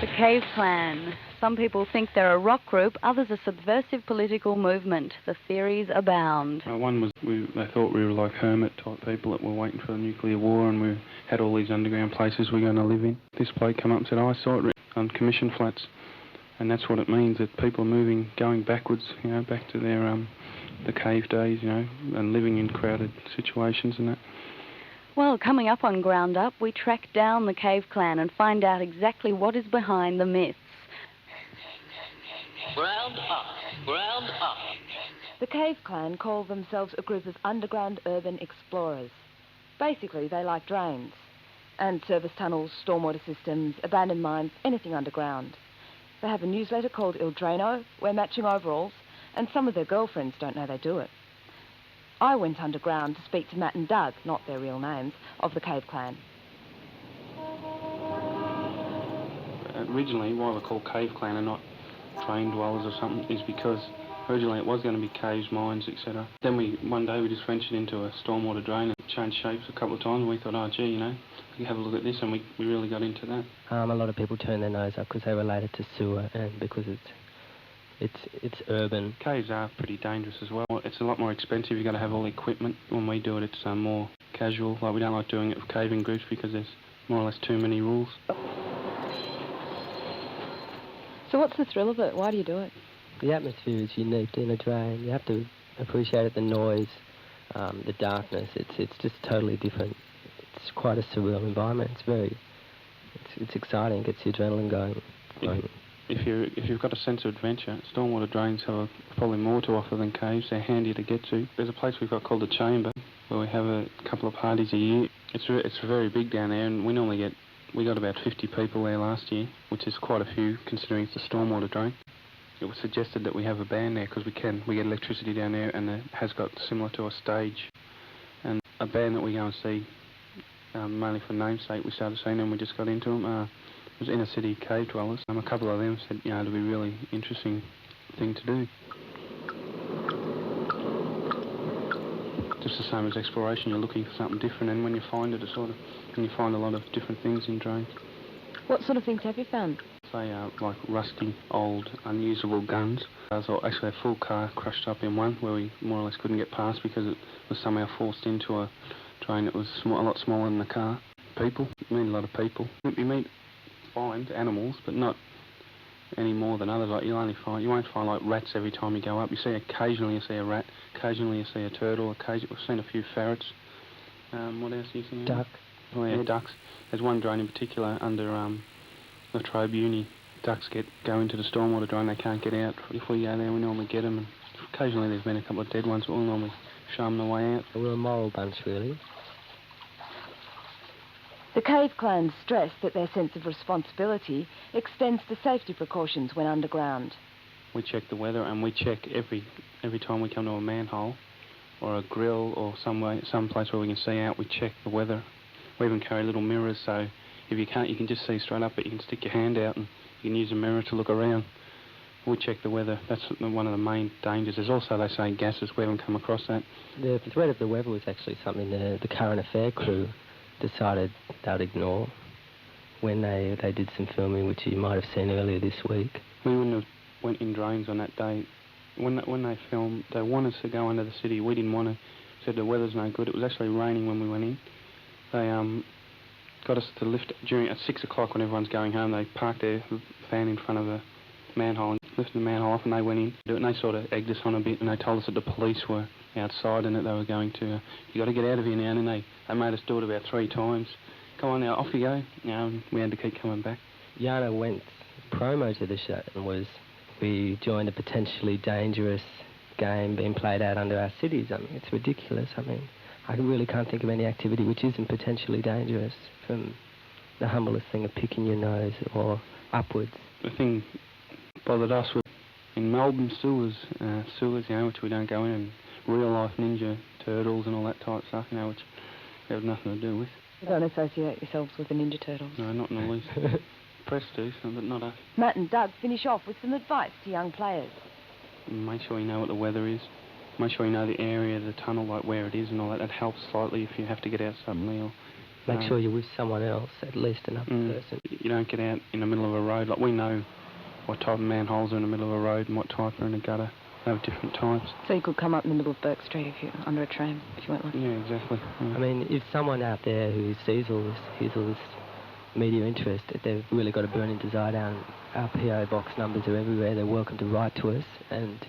The Cave Clan. Some people think they're a rock group, others a subversive political movement. The theories abound. One was they thought we were like hermit-type people that were waiting for a nuclear war, and we had all these underground places we're going to live in. This bloke came up and said, I saw it on commission flats, and that's what it means, that people are moving, going backwards, back to their the cave days, and living in crowded situations and that. Well, coming up on Ground Up, we track down the Cave Clan and find out exactly what is behind the myths. Ground Up, Ground Up. The Cave Clan call themselves a group of underground urban explorers. Basically, they like drains and service tunnels, stormwater systems, abandoned mines, anything underground. They have a newsletter called Il Drano, wear matching overalls, and some of their girlfriends don't know they do it. I went underground to speak to Matt and Doug, not their real names, of the Cave Clan. Originally, why we're called Cave Clan and not train dwellers or something is because originally it was going to be caves, mines, etc. Then one day we just ventured into a stormwater drain and changed shapes a couple of times, and we thought, oh gee, we can have a look at this, and we really got into that. A lot of people turn their nose up because they relate it to sewer and because it's urban. Caves are pretty dangerous as well. It's a lot more expensive. You've got to have all the equipment. When we do it, it's more casual. Like, we don't like doing it with caving groups because there's more or less too many rules. So what's the thrill of it? Why do you do it? The atmosphere is unique in a drain. You have to appreciate it, the noise, the darkness. It's just totally different. It's quite a surreal environment. It's exciting. It gets the adrenaline going. If you've got a sense of adventure, stormwater drains have probably more to offer than caves. They're handier to get to. There's a place we've got called the Chamber, where we have a couple of parties a year. It's very big down there, and we got about 50 people there last year, which is quite a few considering it's a stormwater drain. It was suggested that we have a band there because we get electricity down there, and it has got similar to a stage. And a band that we go and see, mainly for namesake, we started seeing them. We just got into them. It was inner city cave dwellers. A couple of them said, it'd be a really interesting thing to do. Just the same as exploration, you're looking for something different, and when you find it, and you find a lot of different things in drains. What sort of things have you found? Say, like rusty, old, unusable guns. There's actually a full car crushed up in one where we more or less couldn't get past because it was somehow forced into a drain that was a lot smaller than the car. People, you meet a lot of people. You find animals, but not any more than others. Like you won't find like rats every time you go up. Occasionally you see a rat, occasionally you see a turtle, we've seen a few ferrets. What else do you see? Duck. Oh yeah, ducks. There's one drain in particular under La Trobe Uni. Ducks go into the stormwater drain, they can't get out. If we go there, we normally get them, and occasionally there's been a couple of dead ones, but we'll normally show them the way out. We're a moral bunch, really. The Cave Clan stress that their sense of responsibility extends to safety precautions when underground. We check the weather, and we check every time we come to a manhole or a grill or some place where we can see out, we check the weather. We even carry little mirrors, so if you can't, you can just see straight up, but you can stick your hand out and you can use a mirror to look around. We check the weather. That's one of the main dangers. There's also, they say, gases. We haven't come across that. The threat of the weather was actually something the current affair crew decided they'd ignore when they did some filming, which you might have seen earlier this week. We wouldn't have went in drains on that day. When they filmed, they wanted us to go under the city. We didn't want to. Said the weather's no good. It was actually raining when we went in. They got us to lift at 6 o'clock when everyone's going home. They parked their van in front of the manhole and lifted the manhole off, and they went in. And they sort of egged us on a bit, and they told us that the police were outside and that they were going to, you got to get out of here now, and they made us do it about 3 times. Come on now, off you go. We had to keep coming back. Yana Went's promo to the show was, we joined a potentially dangerous game being played out under our cities. I mean, it's ridiculous. I mean, I really can't think of any activity which isn't potentially dangerous, from the humblest thing of picking your nose or upwards. The thing bothered us was in Melbourne sewers, which we don't go in, and real-life ninja turtles and all that type of stuff, which we have nothing to do with. You don't associate yourselves with the Ninja Turtles? No, not in the least. Press do, but not us. Matt and Doug finish off with some advice to young players. Make sure you know what the weather is. Make sure you know the area of the tunnel, like where it is and all that. That helps slightly if you have to get out suddenly or Make sure you're with someone else, at least another person. You don't get out in the middle of a road. Like, we know what type of manholes are in the middle of a road and what type are in a gutter. They have different types. So you could come up in the middle of Burke Street if you're under a tram, if you weren't lucky. Yeah, exactly. Yeah. I mean, if someone out there who sees all this, hears all this media interest, if they've really got a burning desire down, our PO box numbers are everywhere. They're welcome to write to us, and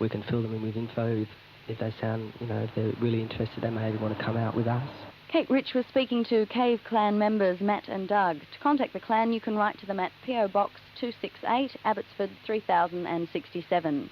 we can fill them in with info if they sound, if they're really interested, they maybe want to come out with us. Kate Rich was speaking to Cave Clan members Matt and Doug. To contact the clan, you can write to them at PO Box 268, Abbotsford 3067.